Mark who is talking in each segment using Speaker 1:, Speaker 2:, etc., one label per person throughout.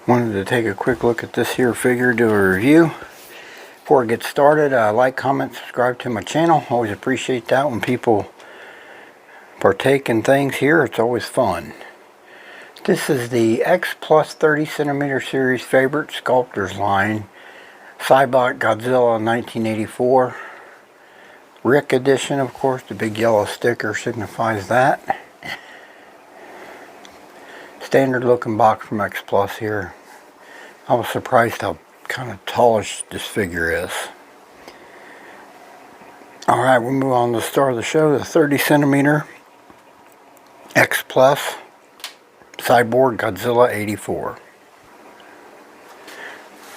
Speaker 1: Wanted to take a quick look at this here figure, do a review. Before I get started, like, comment, subscribe to my channel. Always appreciate that when people partake in things here. It's always fun. This is the X Plus 30 centimeter series favorite Sculptors line. Cybot Godzilla 1984. Ric Edition, of course. The big yellow sticker signifies that. Standard looking box from X Plus here. I was surprised how kind of tallish this figure is. Alright, we'll move on to the star of the show, the 30 centimeter X Plus Cybot Godzilla 84.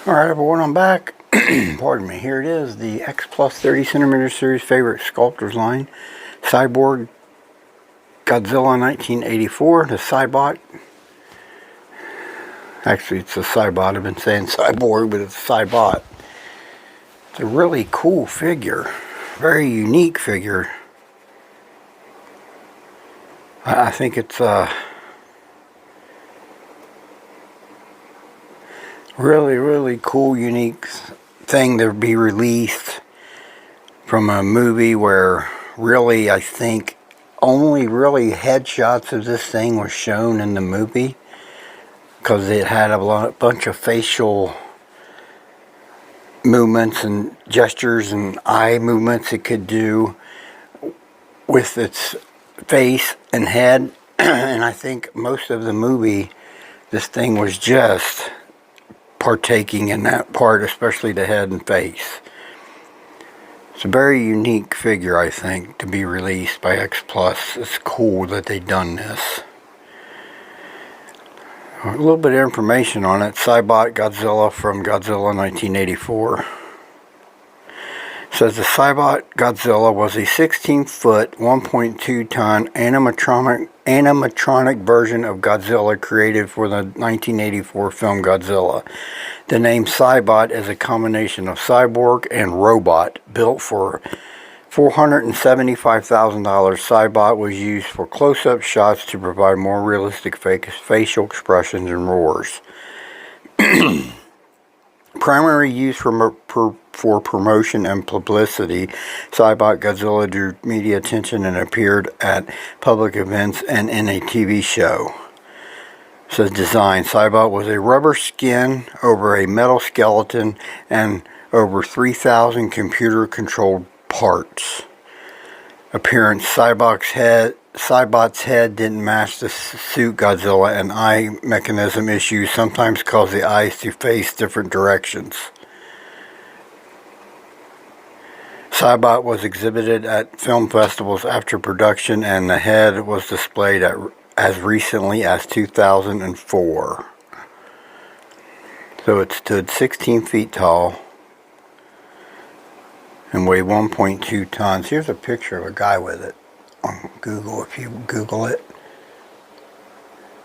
Speaker 1: Alright everyone, I'm back. Pardon me, here it is, the X Plus 30 centimeter series favorite Sculptors line. Cybot Godzilla 1984, the Cybot. Actually, it's a Cybot. I've been saying cyborg, but it's a Cybot. It's a really cool figure. Very unique figure. I think it's a really cool, unique thing to be released from a movie where really, I think, only really headshots of this thing were shown in the movie. Because it had a bunch of facial movements and gestures and eye movements it could do with its face and head. And I think most of the movie, this thing was just partaking in that part, especially the head and face. It's a very unique figure, I think, to be released by X Plus. It's cool that they've done this. A little bit of information on it. Cybot Godzilla from Godzilla 1984. It says the Cybot Godzilla was a 16-foot, 1.2 ton animatronic version of Godzilla created for the 1984 film Godzilla. The name Cybot is a combination of cyborg and robot. Built for $475,000, Cybot was used for close-up shots to provide more realistic facial expressions and roars. Primary use for promotion and publicity, Cybot Godzilla drew media attention and appeared at public events and in a TV show. It says design, Cybot was a rubber skin over a metal skeleton and over 3,000 computer-controlled parts. Appearance, Cybot's head didn't match the suit Godzilla, and eye mechanism issues sometimes cause the eyes to face different directions. Cybot was exhibited at film festivals after production, and the head was displayed as recently as 2004. So it stood 16 feet tall and weigh 1.2 tons. Here's a picture of a guy with it on Google, if you Google it.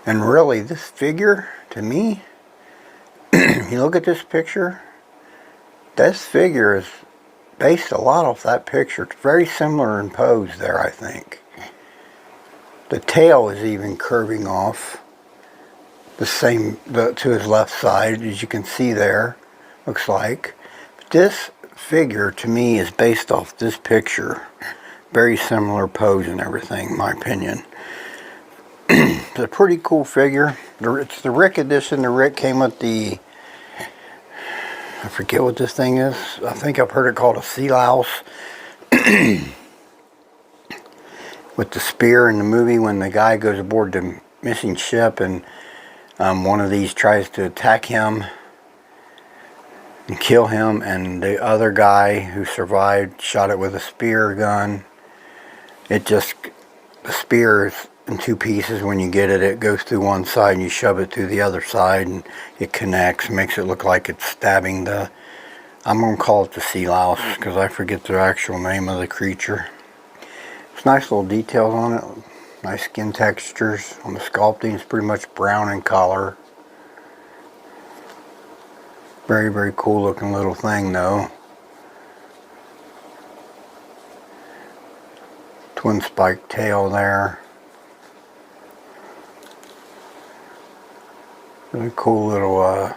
Speaker 1: And really, this figure, to me, you look at this picture, this figure is based a lot off that picture. It's very similar in pose there, I think. The tail is even curving off to his left side, as you can see there, looks like. But this figure to me is based off this picture. Very similar pose and everything, in my opinion. It's a pretty cool figure. It's the Ric Edition. The Ric came with the, I forget what this thing is. I think I've heard it called a sea louse. With the spear in the movie when the guy goes aboard the missing ship and one of these tries to attack him and kill him, and the other guy who survived shot it with a spear gun. The spear is in two pieces. When you get it, it goes through one side and you shove it through the other side and it connects, makes it look like it's stabbing the, I'm going to call it the sea louse because I forget the actual name of the creature. It's nice little details on it, nice skin textures on the sculpting. It's pretty much brown in color. Very cool looking little thing though. Twin spike tail there. Really cool little,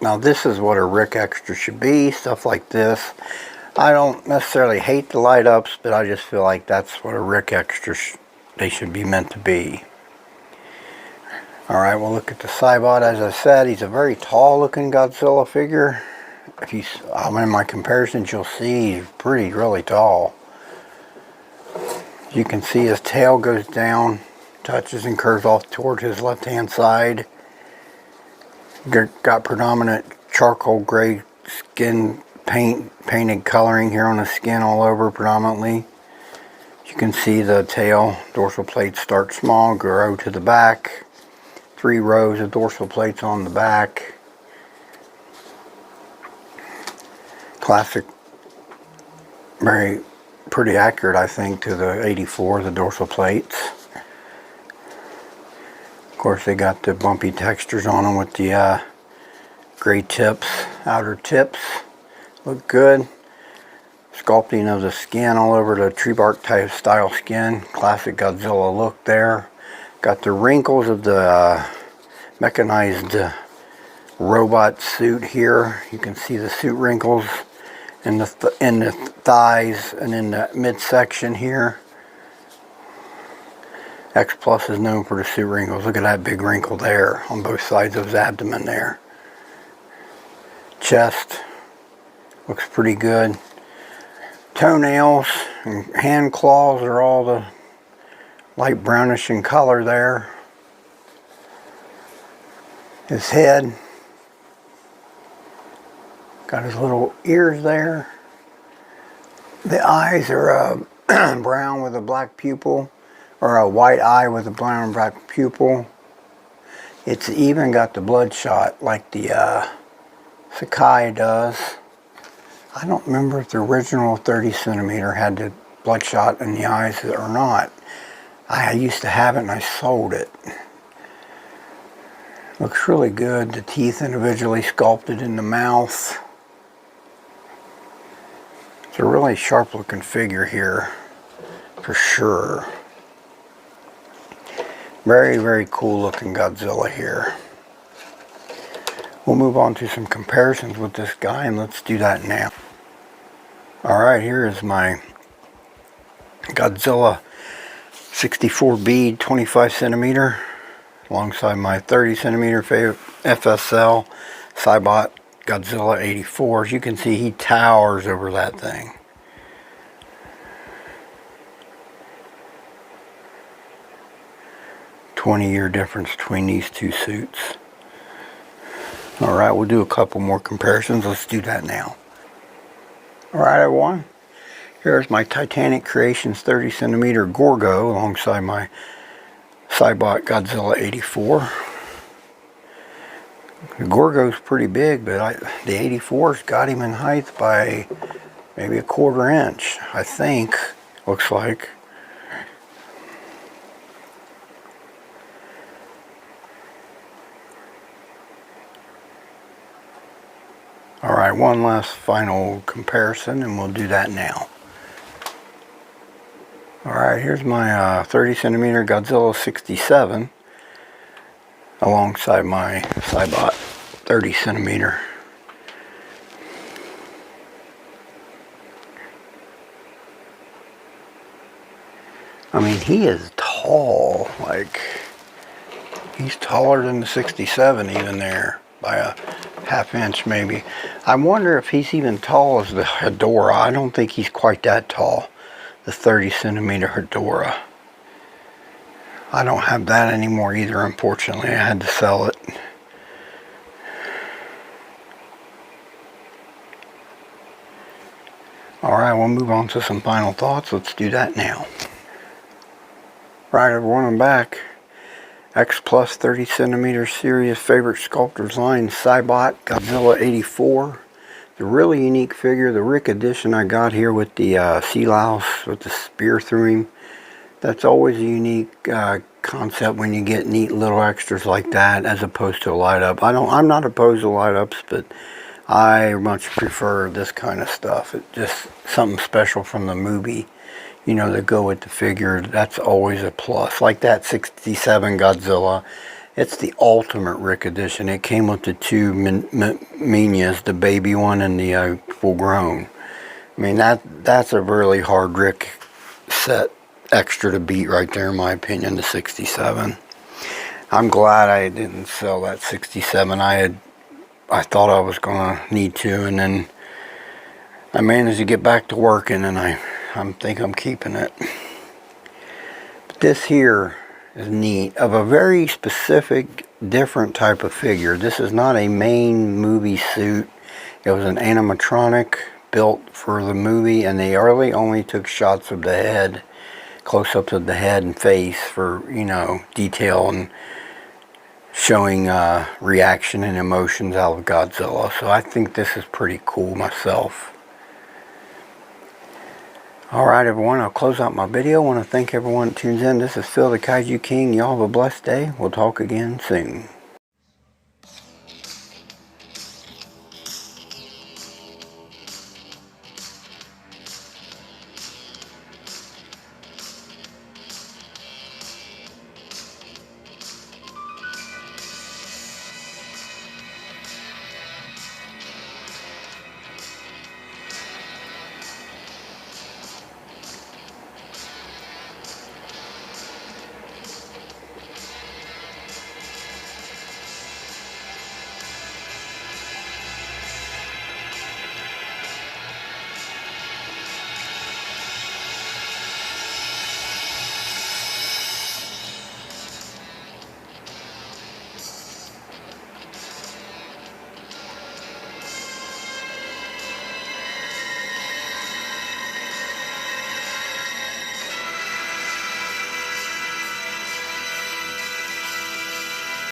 Speaker 1: now this is what a Ric Extra should be, stuff like this. I don't necessarily hate the light ups, but I just feel like that's what a Ric Extra they should be meant to be. Alright, we'll look at the Cybot. As I said, he's a very tall looking Godzilla figure. If you, in my comparisons, you'll see he's really tall. You can see his tail goes down, touches and curves off toward his left hand side. Got predominant charcoal gray skin painted coloring here on the skin all over predominantly. You can see the tail dorsal plates start small, grow to the back. 3 rows of dorsal plates on the back. Classic, pretty accurate, I think, to the 84, the dorsal plates. Of course, they got the bumpy textures on them with the gray tips, outer tips. Look good. Sculpting of the skin all over the tree bark type style skin. Classic Godzilla look there. Got the wrinkles of the mechanized robot suit here. You can see the suit wrinkles in the thighs and in the midsection here. X Plus is known for the suit wrinkles. Look at that big wrinkle there on both sides of his abdomen there. Chest looks pretty good. Toenails and hand claws are all the light brownish in color there. His head, got his little ears there. The eyes are brown with a black pupil, or a white eye with a brown and black pupil. It's even got the bloodshot like the Sakai does. I don't remember if the original 30 centimeter had the bloodshot in the eyes or not. I used to have it and I sold it. Looks really good. The teeth individually sculpted in the mouth. It's a really sharp looking figure here, for sure. Very cool looking Godzilla here. We'll move on to some comparisons with this guy, and let's do that now. Alright, here is my Godzilla 64B 25 centimeter alongside my 30 centimeter FSL Cybot Godzilla 84. As you can see, he towers over that thing. $20-year difference between these two suits. Alright, we'll do a couple more comparisons. Let's do that now. Alright everyone, here's my Titanic Creations 30 centimeter Gorgo alongside my Cybot Godzilla 84. The Gorgo's pretty big, but the 84's got him in height by maybe a 1/4 inch, I think, looks like. Alright, one last final comparison and we'll do that now. Alright, here's my 30 centimeter Godzilla 67 alongside my Cybot 30 centimeter. I mean, he is tall, like, he's taller than the 67 even there by a 1/2 inch maybe. I wonder if he's even tall as the Hedorah. I don't think he's quite that tall, the 30 centimeter Hedorah. I don't have that anymore either, unfortunately. I had to sell it. Alright, we'll move on to some final thoughts. Let's do that now. Right, everyone, I'm back. X Plus 30 centimeter series favorite Sculptors line Cybot Godzilla 84. The really unique figure, the Ric Edition I got here with the sea louse with the spear through him. That's always a unique concept when you get neat little extras like that as opposed to a light up. I'm not opposed to light ups, but I much prefer this kind of stuff. It's just something special from the movie, you know, that go with the figure. That's always a plus. Like that 67 Godzilla It's the ultimate Ric Edition. It came with the two Minas, the baby one and the full grown. I mean, that's a really hard Ric set extra to beat right there, in my opinion, the 67. I'm glad I didn't sell that 67. I thought I was going to need to, and then I managed to get back to working, and I think I'm keeping it. But this here is neat, of a very specific, different type of figure. This is not a main movie suit. It was an animatronic built for the movie, and they really only took shots of the head, close-ups of the head and face for, you know, detail and showing reaction and emotions out of Godzilla. So I think this is pretty cool myself. Alright everyone, I'll close out my video. I want to thank everyone that tunes in. This is Phil the Kaiju King. Y'all have a blessed day. We'll talk again soon.